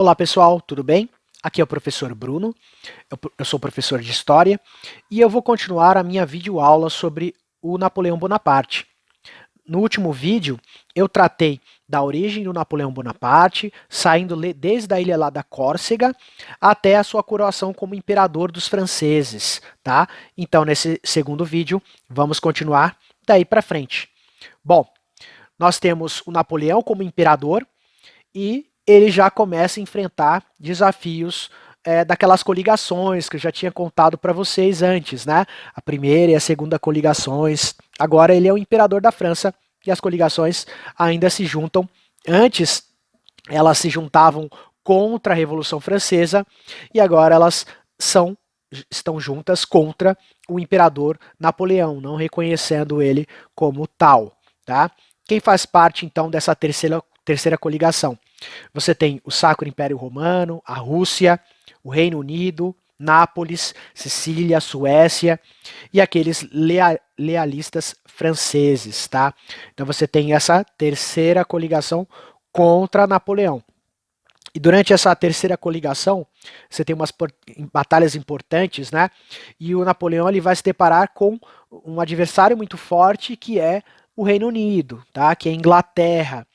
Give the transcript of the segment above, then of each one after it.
Olá pessoal, tudo bem? Aqui é o professor Bruno, eu sou professor de História e eu vou continuar a minha videoaula sobre o Napoleão Bonaparte. No último vídeo, eu tratei da origem do Napoleão Bonaparte, saindo desde a ilha lá da Córcega até a sua coroação como imperador dos franceses, tá? Então, nesse segundo vídeo, vamos continuar daí para frente. Bom, nós temos o Napoleão como imperador e ele já começa a enfrentar desafios daquelas coligações que eu já tinha contado para vocês antes, né? A primeira e a segunda coligações. Agora ele é o imperador da França e as coligações ainda se juntam. Antes elas se juntavam contra a Revolução Francesa e agora elas estão juntas contra o imperador Napoleão, não reconhecendo ele como tal, tá? Quem faz parte então dessa terceira coligação? Você tem o Sacro Império Romano, a Rússia, o Reino Unido, Nápoles, Sicília, Suécia e aqueles lealistas franceses, tá? Então você tem essa terceira coligação contra Napoleão. E durante essa terceira coligação, você tem umas batalhas importantes, né? E o Napoleão ele vai se deparar com um adversário muito forte que é o Reino Unido, tá? Que é a Inglaterra.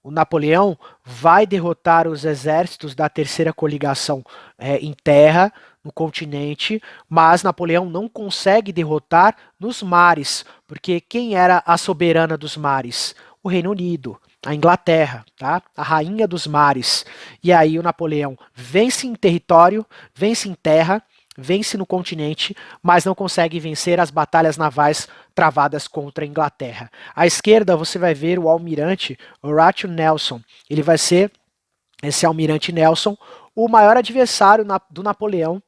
O Napoleão vai derrotar os exércitos da terceira coligação em terra, no continente, mas Napoleão não consegue derrotar nos mares, porque quem era a soberana dos mares? O Reino Unido, a Inglaterra, tá? A rainha dos mares. E aí o Napoleão vence em território, vence em terra, vence no continente, mas não consegue vencer as batalhas navais travadas contra a Inglaterra. À esquerda você vai ver o almirante Horatio Nelson. Ele vai ser, esse almirante Nelson, o maior adversário do Napoleão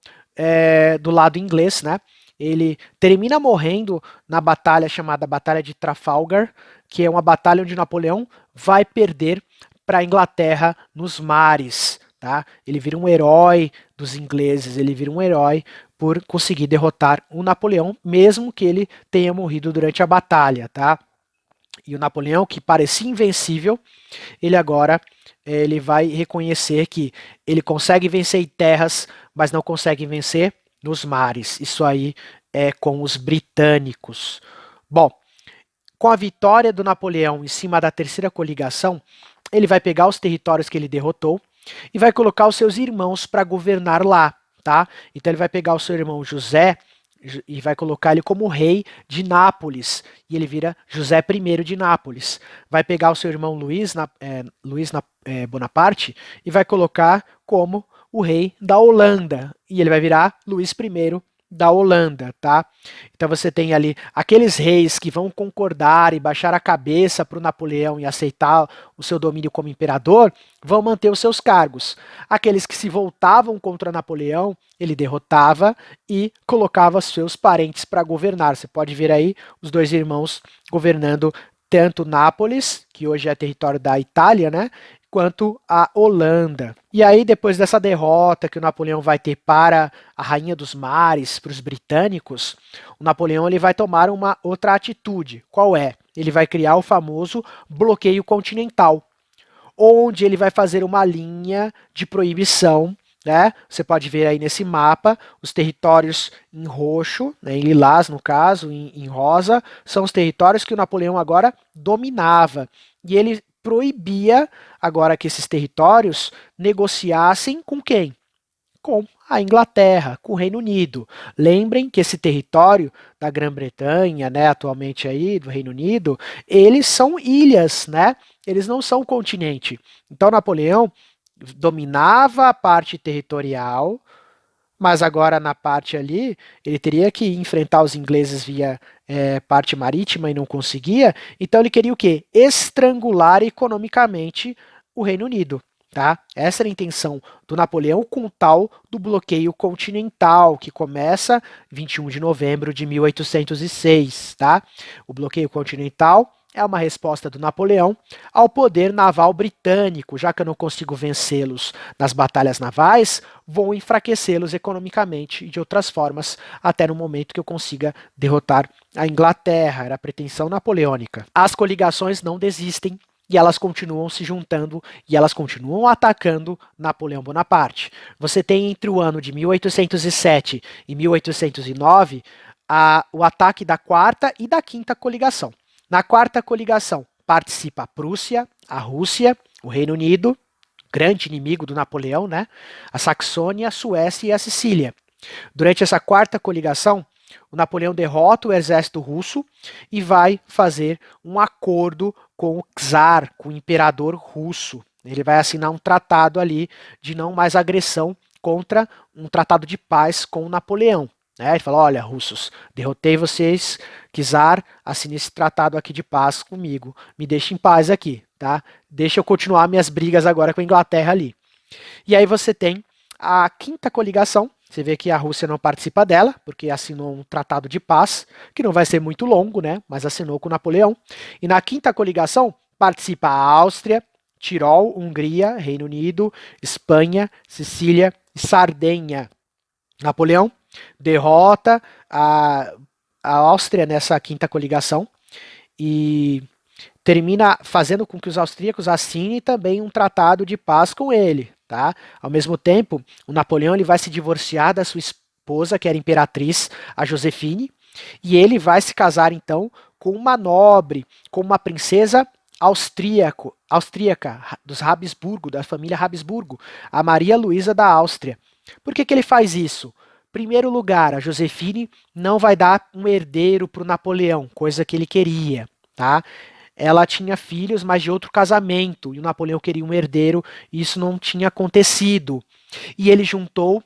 do lado inglês, né? Ele termina morrendo na batalha chamada Batalha de Trafalgar, que é uma batalha onde Napoleão vai perder para a Inglaterra nos mares. Tá? Ele vira um herói dos ingleses, ele vira um herói por conseguir derrotar o Napoleão, mesmo que ele tenha morrido durante a batalha. Tá? E o Napoleão, que parecia invencível, ele agora ele vai reconhecer que ele consegue vencer em terras, mas não consegue vencer nos mares. Isso aí é com os britânicos. Bom, com a vitória do Napoleão em cima da terceira coligação, ele vai pegar os territórios que ele derrotou e vai colocar os seus irmãos para governar lá, tá? Então ele vai pegar o seu irmão José e vai colocar ele como rei de Nápoles, e ele vira José I de Nápoles. Vai pegar o seu irmão Bonaparte e vai colocar como o rei da Holanda, e ele vai virar Luís I da Holanda, tá? Então você tem ali aqueles reis que vão concordar e baixar a cabeça para o Napoleão e aceitar o seu domínio como imperador, vão manter os seus cargos. Aqueles que se voltavam contra Napoleão, ele derrotava e colocava seus parentes para governar. Você pode ver aí os dois irmãos governando tanto Nápoles, que hoje é território da Itália, né? Quanto a Holanda. E aí, depois dessa derrota que o Napoleão vai ter para a Rainha dos Mares, para os britânicos, o Napoleão ele vai tomar uma outra atitude. Qual é? Ele vai criar o famoso bloqueio continental, onde ele vai fazer uma linha de proibição. Né? Você pode ver aí nesse mapa os territórios em roxo, né, em lilás no caso, em rosa, são os territórios que o Napoleão agora dominava. E ele proibia agora que esses territórios negociassem com quem? Com a Inglaterra, com o Reino Unido. Lembrem que esse território da Grã-Bretanha, né, atualmente aí do Reino Unido, eles são ilhas, né? Eles não são continente. Então Napoleão dominava a parte territorial, mas agora na parte ali ele teria que enfrentar os ingleses via parte marítima e não conseguia. Então ele queria o quê? Estrangular economicamente o Reino Unido. Tá? Essa era a intenção do Napoleão com o tal do bloqueio continental, que começa 21 de novembro de 1806. Tá? O bloqueio continental é uma resposta do Napoleão ao poder naval britânico. Já que eu não consigo vencê-los nas batalhas navais, vou enfraquecê-los economicamente e de outras formas, até no momento que eu consiga derrotar a Inglaterra. Era a pretensão napoleônica. As coligações não desistem e elas continuam se juntando e elas continuam atacando Napoleão Bonaparte. Você tem entre o ano de 1807 e 1809 o ataque da quarta e da quinta coligação. Na quarta coligação participa a Prússia, a Rússia, o Reino Unido, grande inimigo do Napoleão, né? A Saxônia, a Suécia e a Sicília. Durante essa quarta coligação, o Napoleão derrota o exército russo e vai fazer um acordo com o czar, com o imperador russo. Ele vai assinar um tratado ali de não mais agressão contra um tratado de paz com o Napoleão. Ele fala, olha, russos, derrotei vocês, czar, assine esse tratado aqui de paz comigo, me deixe em paz aqui, tá? Deixa eu continuar minhas brigas agora com a Inglaterra ali. E aí você tem a quinta coligação, você vê que a Rússia não participa dela, porque assinou um tratado de paz, que não vai ser muito longo, né? Mas assinou com Napoleão. E na quinta coligação participa a Áustria, Tirol, Hungria, Reino Unido, Espanha, Sicília e Sardenha. Napoleão derrota a Áustria nessa quinta coligação e termina fazendo com que os austríacos assinem também um tratado de paz com ele. Tá? Ao mesmo tempo, o Napoleão ele vai se divorciar da sua esposa, que era imperatriz, a Josefine, e ele vai se casar então com uma nobre, com uma princesa austríaca dos Habsburgo, da família Habsburgo, a Maria Luísa da Áustria. Por que ele faz isso? Primeiro lugar, a Josefine não vai dar um herdeiro para o Napoleão, coisa que ele queria. Tá? Ela tinha filhos, mas de outro casamento, e o Napoleão queria um herdeiro, e isso não tinha acontecido. E ele juntou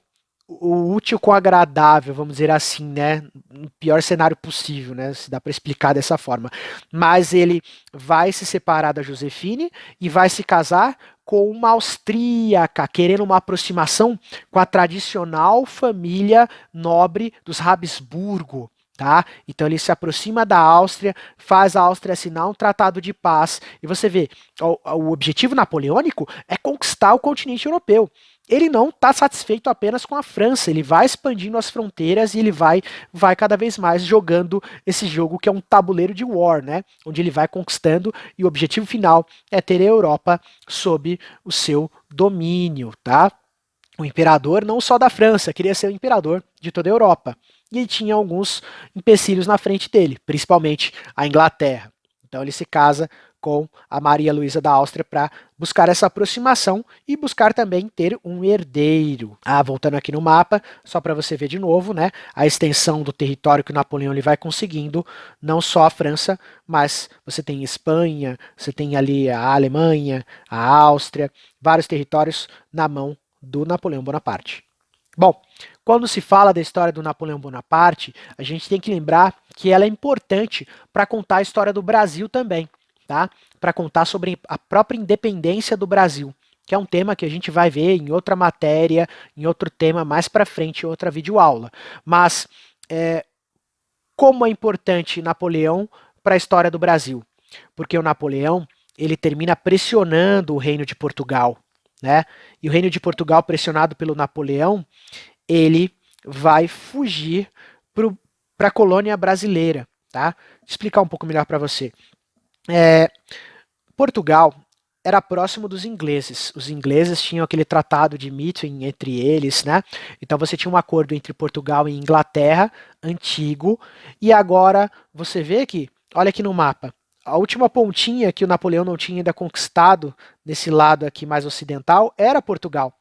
o útil com o agradável, vamos dizer assim, né? No pior cenário possível, né? Se dá para explicar dessa forma. Mas ele vai se separar da Josefine e vai se casar com uma austríaca, querendo uma aproximação com a tradicional família nobre dos Habsburgo. Tá? Então ele se aproxima da Áustria, faz a Áustria assinar um tratado de paz, e você vê, o objetivo napoleônico é conquistar o continente europeu. Ele não está satisfeito apenas com a França, ele vai expandindo as fronteiras e ele vai cada vez mais jogando esse jogo que é um tabuleiro de war, né? Onde ele vai conquistando e o objetivo final é ter a Europa sob o seu domínio, tá? O imperador não só da França, queria ser o imperador de toda a Europa. E ele tinha alguns empecilhos na frente dele, principalmente a Inglaterra. Então ele se casa com a Maria Luísa da Áustria para buscar essa aproximação e buscar também ter um herdeiro. Voltando aqui no mapa, só para você ver de novo, né, a extensão do território que o Napoleão ele vai conseguindo, não só a França, mas você tem Espanha, você tem ali a Alemanha, a Áustria, vários territórios na mão do Napoleão Bonaparte. Bom, quando se fala da história do Napoleão Bonaparte, a gente tem que lembrar que ela é importante para contar a história do Brasil também, tá? Para contar sobre a própria independência do Brasil, que é um tema que a gente vai ver em outra matéria, em outro tema mais para frente, em outra videoaula. Mas como é importante Napoleão para a história do Brasil? Porque o Napoleão ele termina pressionando o Reino de Portugal, né? E o Reino de Portugal, pressionado pelo Napoleão, ele vai fugir para a colônia brasileira. Tá? Vou explicar um pouco melhor para você. Portugal era próximo dos ingleses. Os ingleses tinham aquele tratado de Meeting entre eles, né? Então você tinha um acordo entre Portugal e Inglaterra, antigo, e agora você vê aqui, olha aqui no mapa, a última pontinha que o Napoleão não tinha ainda conquistado, nesse lado aqui mais ocidental, era Portugal.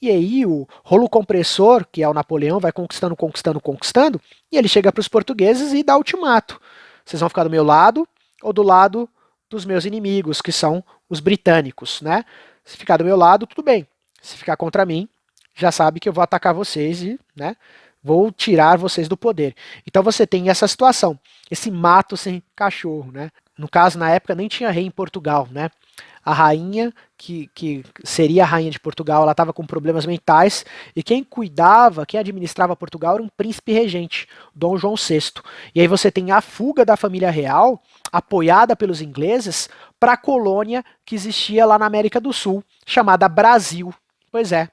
E aí o rolo compressor, que é o Napoleão, vai conquistando, conquistando, conquistando, e ele chega para os portugueses e dá ultimato. Vocês vão ficar do meu lado ou do lado dos meus inimigos, que são os britânicos, né? Se ficar do meu lado, tudo bem. Se ficar contra mim, já sabe que eu vou atacar vocês e, né, vou tirar vocês do poder. Então você tem essa situação, esse mato sem cachorro, né? No caso, na época, nem tinha rei em Portugal, né? A rainha, que seria a rainha de Portugal, ela estava com problemas mentais, e quem cuidava, quem administrava Portugal era um príncipe regente, Dom João VI. E aí você tem a fuga da família real, apoiada pelos ingleses, para a colônia que existia lá na América do Sul, chamada Brasil. Pois é.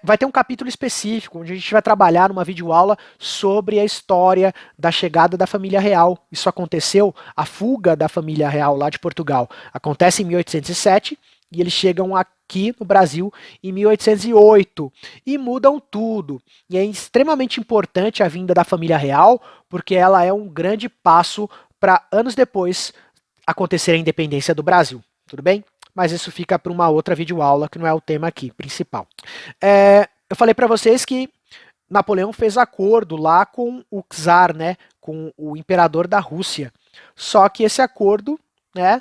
vai ter um capítulo específico, onde a gente vai trabalhar numa videoaula sobre a história da chegada da família real. Isso aconteceu, a fuga da família real lá de Portugal acontece em 1807 e eles chegam aqui no Brasil em 1808 e mudam tudo. E é extremamente importante a vinda da família real, porque ela é um grande passo para anos depois acontecer a independência do Brasil. Tudo bem? Mas isso fica para uma outra videoaula, que não é o tema aqui principal. Eu falei para vocês que Napoleão fez acordo lá com o czar, né, com o imperador da Rússia. Só que esse acordo, né,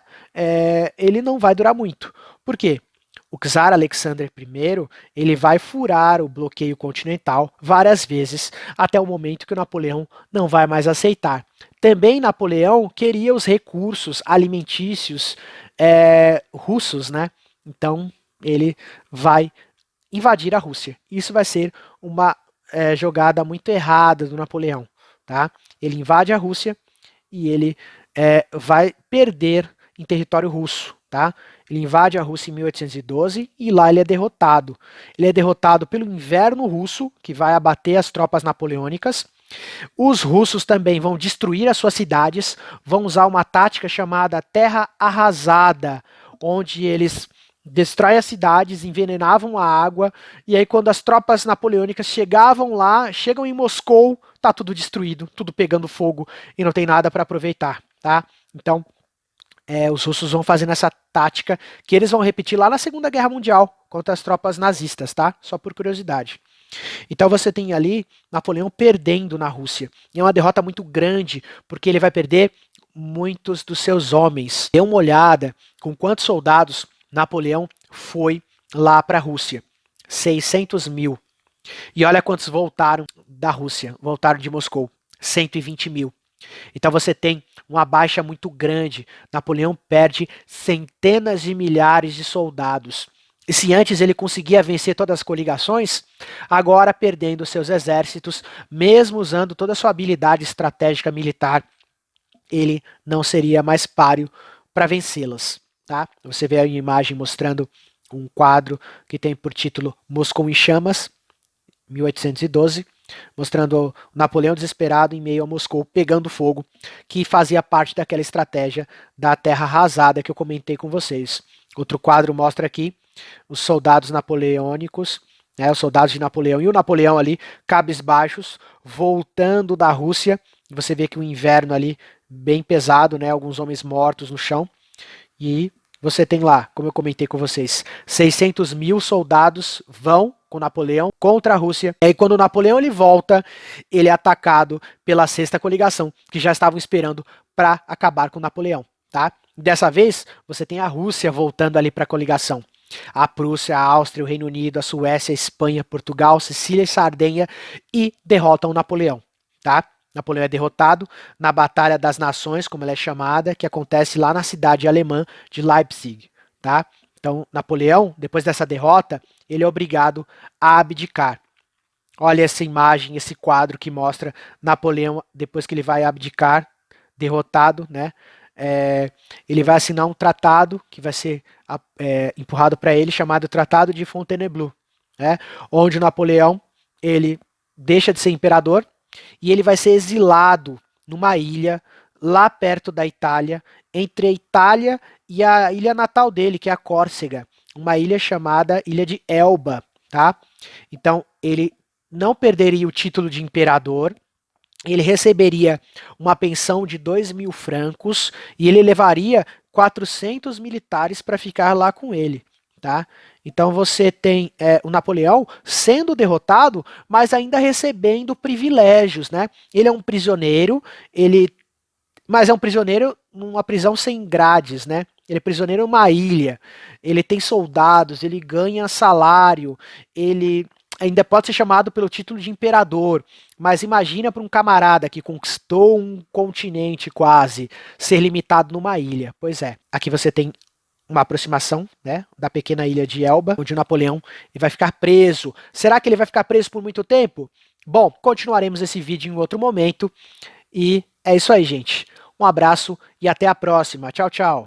ele não vai durar muito. Por quê? O czar Alexandre I, ele vai furar o bloqueio continental várias vezes, até o momento que o Napoleão não vai mais aceitar. Também Napoleão queria os recursos alimentícios russos, né? Então ele vai invadir a Rússia. Isso vai ser uma jogada muito errada do Napoleão, tá? Ele invade a Rússia e ele vai perder em território russo, tá? Ele invade a Rússia em 1812 e lá ele é derrotado. Ele é derrotado pelo inverno russo, que vai abater as tropas napoleônicas. Os russos também vão destruir as suas cidades, vão usar uma tática chamada terra arrasada, onde eles destroem as cidades, envenenavam a água, e aí quando as tropas napoleônicas chegavam lá, chegam em Moscou, tá tudo destruído, tudo pegando fogo e não tem nada para aproveitar, tá? Então, os russos vão fazendo essa tática que eles vão repetir lá na Segunda Guerra Mundial contra as tropas nazistas, tá? Só por curiosidade. Então você tem ali Napoleão perdendo na Rússia. E é uma derrota muito grande, porque ele vai perder muitos dos seus homens. Dê uma olhada com quantos soldados Napoleão foi lá para a Rússia. 600 mil. E olha quantos voltaram da Rússia, voltaram de Moscou. 120 mil. Então você tem uma baixa muito grande. Napoleão perde centenas de milhares de soldados. E se antes ele conseguia vencer todas as coligações, agora perdendo seus exércitos, mesmo usando toda a sua habilidade estratégica militar, ele não seria mais páreo para vencê-las. Tá? Você vê a imagem mostrando um quadro que tem por título Moscou em Chamas, 1812, mostrando o Napoleão desesperado em meio a Moscou pegando fogo, que fazia parte daquela estratégia da terra arrasada que eu comentei com vocês. Outro quadro mostra aqui os soldados napoleônicos, né, os soldados de Napoleão e o Napoleão ali, cabisbaixos, voltando da Rússia. Você vê que o inverno ali bem pesado, né, alguns homens mortos no chão. E você tem lá, como eu comentei com vocês, 600 mil soldados vão com Napoleão contra a Rússia. E aí quando Napoleão ele volta, ele é atacado pela Sexta Coligação, que já estavam esperando para acabar com Napoleão. Tá? Dessa vez, você tem a Rússia voltando ali para a coligação. A Prússia, a Áustria, o Reino Unido, a Suécia, a Espanha, Portugal, Sicília e Sardenha e derrotam Napoleão. Tá? Napoleão é derrotado na Batalha das Nações, como ela é chamada, que acontece lá na cidade alemã de Leipzig. Tá? Então, Napoleão, depois dessa derrota, ele é obrigado a abdicar. Olha essa imagem, esse quadro que mostra Napoleão, depois que ele vai abdicar, derrotado, né? Ele vai assinar um tratado que vai ser empurrado para ele, chamado Tratado de Fontainebleau, né? Onde Napoleão ele deixa de ser imperador e ele vai ser exilado numa ilha lá perto da Itália, entre a Itália e a ilha natal dele, que é a Córcega, uma ilha chamada Ilha de Elba, tá? Então ele não perderia o título de imperador, ele receberia uma pensão de 2.000 francos e ele levaria 400 militares para ficar lá com ele. Tá? Então você tem o Napoleão sendo derrotado, mas ainda recebendo privilégios. Né? Ele é um prisioneiro, mas é um prisioneiro numa prisão sem grades. Né? Ele é prisioneiro em uma ilha, ele tem soldados, ele ganha salário, ele ainda pode ser chamado pelo título de imperador, mas imagina para um camarada que conquistou um continente quase, ser limitado numa ilha. Pois é, aqui você tem uma aproximação, né, da pequena ilha de Elba, onde Napoleão vai ficar preso. Será que ele vai ficar preso por muito tempo? Bom, continuaremos esse vídeo em outro momento, e é isso aí, gente. Um abraço e até a próxima. Tchau, tchau.